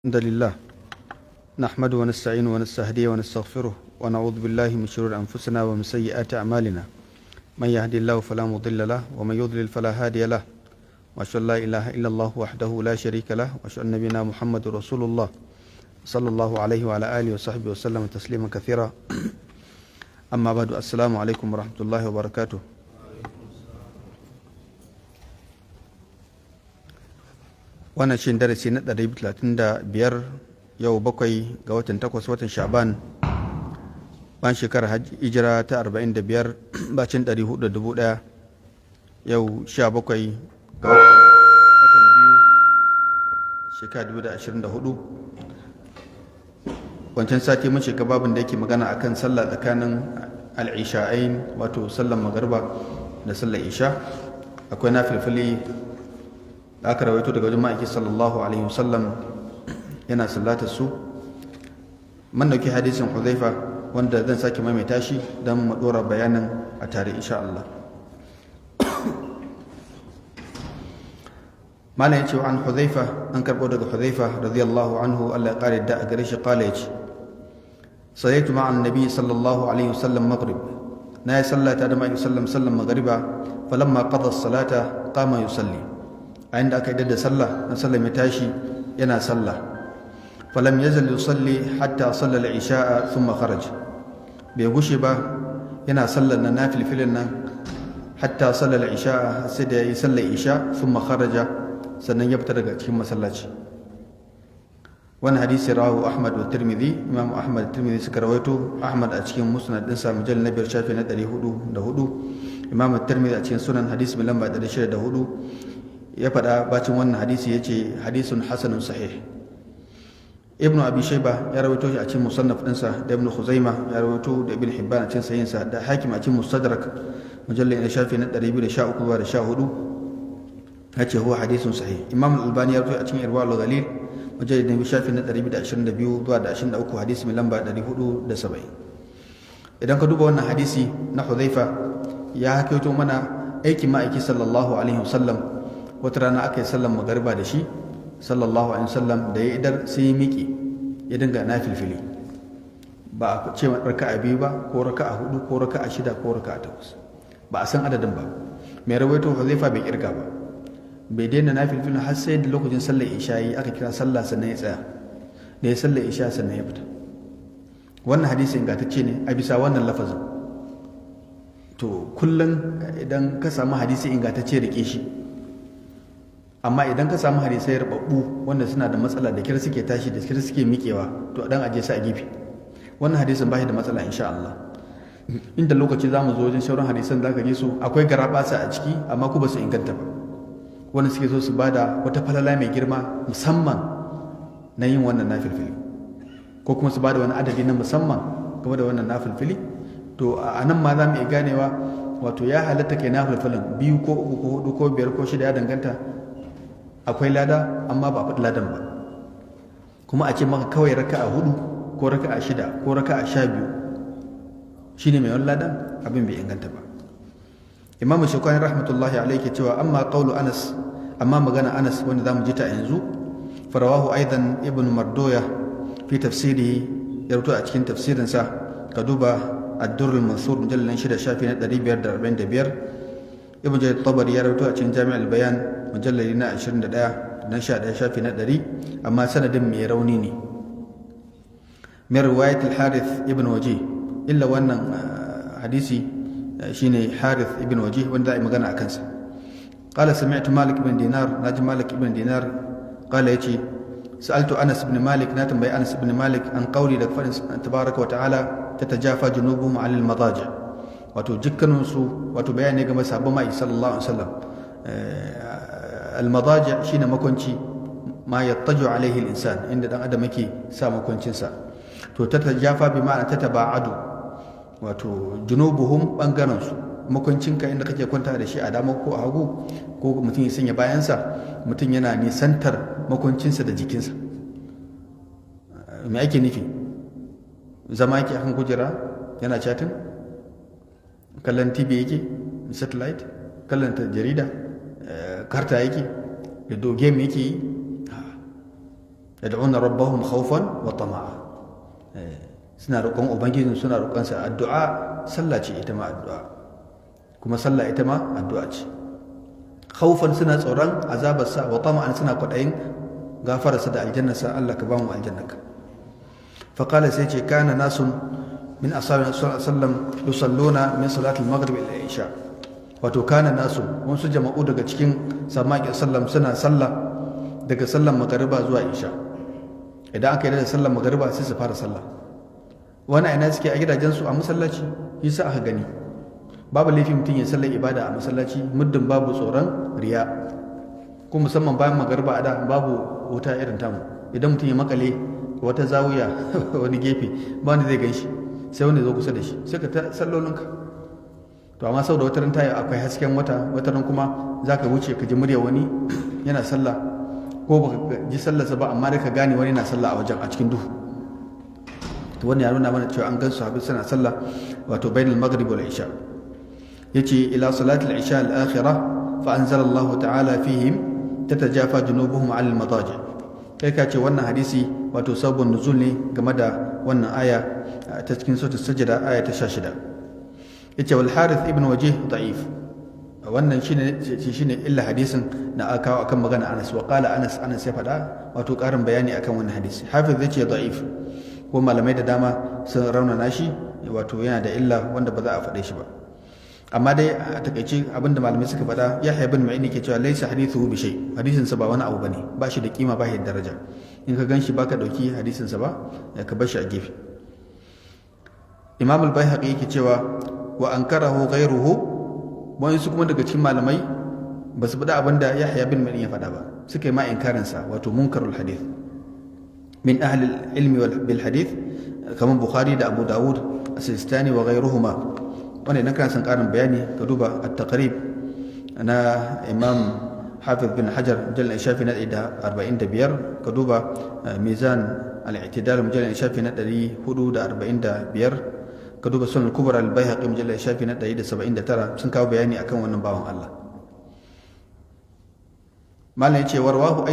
الحمد لله نحمده ونستعينه ونستهديه ونستغفره ونعوذ بالله من شرور أنفسنا ومن سيئات أعمالنا من يهدي الله فلا مضل له ومن يضلل فلا هادي له وأشهد أن لا إله إلا الله وحده لا شريك له وأشهد أن نبينا محمد رسول الله صلى الله عليه وعلى آله وصحبه وسلم تسليما كثيرا أما بعد السلام عليكم ورحمة الله وبركاته. wannan shi darasi na 135 yau 7 ga watan 8 watan sha'ban ban shekarar hijira ta 45 bacin 400,000 yau 17 ga watan 2 shekarar 2024. wancan sati mun shiga babin da yake magana akan sallah tsakanin al-isha'ain wato sallar magariba da sallar isha. akwai nafilfili da aka rawaito daga wajen ma'aiki sallallahu alaihi wasallam yana sallata su. man dauki hadisin Hudhaifa wanda zan sake maimaita shi don mu dora bayanin a tare insha Allah. malam yace an Hudhaifa, an karbo daga Hudhaifa radiyallahu anhu, Allah ya kare da a gare shi, kala yace sallaitu ma'an nabi sallallahu alaihi wasallam maghrib, na ya sallata da ma'aiki sallam maghriba, falamma qada as-salata qama yusalli, a inda aka yi da sallah na sallah mai tashi yana sallah. falam yazal yusalli hatta salla al-isha'a thumma kharaja, bai gushe ba yana sallar na nafilfilin nan hatta salla al-isha'a, sai da yayi sallar isha thumma kharaja, sannan ya fita daga cikin masallaci. wannan hadisi rawahu Ahmad wa Tirmidhi, Imam Ahmad da Tirmidhi suka rawaito, Ahmad a cikin musnad din sa mujallal na 5 shafi na 404, Imam Tirmidhi a cikin sunan hadisi mai lamba 604 ya faɗa bacin wannan hadisi ya ce hadisun hasanun sahih. ibnu abi shayba ya rawaito shi a cikin musannaf ɗinsa, da ibnu khuzaima ya rawaito, da ibn hibban a cikin sahihinsa, da hakim a cikin mustadrak mujallal na shafi na 213 zuwa da 14 ya ce huwa hadisun sahih. imam al-albani ya rawaito a cikin irwa al-ghalil mujallal na shafi na 222 zuwa da 23, hadisi mai lamba 470. idan ka duba wannan hadisi na Hudhaifa, ya hakaito mana aikin ma'aiki sallallahu alaihi wasallam. wata rana aka yi sallan magariba da shi sallallahu alaihi wasallam, da ya idar sai ya miƙe ya dinga nafilfili, ba a ce raka'a 2 ba ko raka'a 4 ko raka'a 6 ko raka'a 8, ba a san adadin ba. mai rawaito Huzaifa bai kirga ba, bai daina nafilfilin har sai da lokacin sallar isha yi aka kira sallah sannan ya tsaya, da ya sallar isha sannan ya fita. wannan hadisi ingantacce ne a bisa wannan lafazin. to kullum idan ka samu hadisi ingantacce rike shi, amma idan ka samu hadisai rubabbu wanda suna da matsala da kira suke tashi da kira suke miƙewa, to dan aje su a gefe. wannan hadisin ba shi da matsala insha Allah. inda lokaci zamu zo wajen sauran hadisan zaka ji su akwai garabasa a ciki, amma ku ba su inganta ba. wanda suke so su bada wata falala mai girma musamman na yin wannan nafilfili, ko kuma su bada wani adadi na musamman game da wannan nafilfili, to a nan ma za mu iya ganewa wato ya halatta kai nafilfilin 2 ko 3 ko 4 ko 5 ko 6, ya danganta. akwai lada amma ba faɗi ladan ba. kuma a ce maka kawai raka'a 4 ko raka'a 6 ko raka'a 12 shine mai wani ladan, abin bai inganta ba. imamu shakwani rahmatullahi alaihi cewa amma qawlu Anas, amma magana Anas wanda zamu ji ta yanzu, farawahu aidan ibn mardoya fi tafsirihi, ya rubuta a cikin tafsirinsa, ka duba ad-durr al-mansur mujallal 6 shafi na 545. ibn jarir tabari ya rubuta a cikin jami' al-bayan mujallali na 21 na 11 shafi na 100, amma sanadin mai rauni ne. min riwayat al-harith ibn wajih, illa wannan hadisi shine harith ibn wajih wanda ai magana akan sa. qala sami'tu malik ibn dinar, naji malik ibn dinar qala yace sa'altu anas ibn malik, na tambayi anas ibn malik an qawli da fadin tabaraka wa ta'ala tatajafa junubuhum 'anil madaji', wato jikkanunsu, wato bayani game sabon mai sallallahu alaihi wasallam. al-madaji shine makwanci, ma yattaju alaihi al-insan, inda dan adam yake sa makwancinsa. to tatajafa bi ma'ana tataba'adu, wato junubuhum bangaren su, makwancinka inda kake kwanta da shi a dama ko a hagu, ko mutum ya sanya bayansa, mutum yana nisantar makwancinsa da jikinsa. me ake nufi? zama yake akan kujera yana chatting, kallon tv yake, satellite, kallon jarida, karta yake, da game yake yi, yad'una rabbahum khawfan wa tama'a, suna roƙon ubangijin, suna roƙon sa. Addu'a sallah ce ita ma addu'a, kuma sallah ita ma addu'a ce. Khawfan suna tsoron azabarsa, wa tama'an suna kwaɗayin gafararsa da aljannarsa. Allah ka ba mu aljannaka. fa qala sai ce kana nasun min ashabi sallallahu alaihi wasallam yusalluna min salatil maghrib ila isha. Wato kana nasu, wasu jama'u daga cikin sahabbai sallam suna sallah daga sallan magariba zuwa isha. Idan aka yi da sallan magariba sai su fara sallah. Wani ina suke a gidajensu a masallaci, yasa aka gani babu laifi mutum ya sallar ibada a masallaci muddin babu tsoron riya, ko musamman bayan magariba a da babu wuta irin tamu. Idan mutum ya makale wata zawiya wani gefe ba wanda zai gan shi, sai wanda zo kusa da shi sai ka ta sallolinka. To amma sau da wata ran tayi akwai hasken wata ran kuma za ka wuce ka ji murya wani yana sallah, ko baka ji sallarsa ba amma dai ka gane wani yana sallah a wajen a cikin duhu. To wannan ya nuna mana cewa an gan sahabbai suna sallah wato bainal maghrib wal isha. Yace ila salati al isha al akhirah fa anzala Allah ta'ala fihim tatajafa junubuhum 'ala al madaji. Kai ka ce wannan hadisi wato sabon nuzul ne game da wannan aya ta cikin suratul sajda aya ta 16. Yace wal harith ibn wajih da'if. Wannan shine illa hadisin da aka kawo akan magana Anas. Wa qala Anas ya faɗa wato ƙarin bayani akan wannan hadisi. Hafiz yace da'if, ko malamai da dama sun raunana shi, wato yana da illa wanda ba za a faɗe shi ba. Amma dai a takaice abinda malamai suka faɗa, Yahya bin Ma'in ke cewa laysa hadithuhu bi shay, hadisin sa ba wani abu bane, ba shi da kima, ba shi da daraja. In ka ganshi baka dauki hadisin sa ba, ka bar shi a gefe. Imam al-Baihaqi yake cewa wa ankarahu ghayruhu, wani su kuma daga cikin malamai ba su faɗa abinda Yahya bin Ma'in ya faɗa ba, suka yi ma inkarin sa, wato munkarul hadith min ahli al-ilmi bil hadith kamar Bukhari da Abu Dawud, As-Sistani wa ghayruhuma. Wannan idan kana son karin bayani ka duba at-taqrib na Imam Hafiz bin Hajar mujallal shafi na 145, ka duba Mizan al-i'tidal mujallal shafi na 445, ka duba Sunan al-Kubra al-Baihaqi mujallal shafi na 179, sun kawo bayani akan wannan bawan Allah. Malam yace warwahu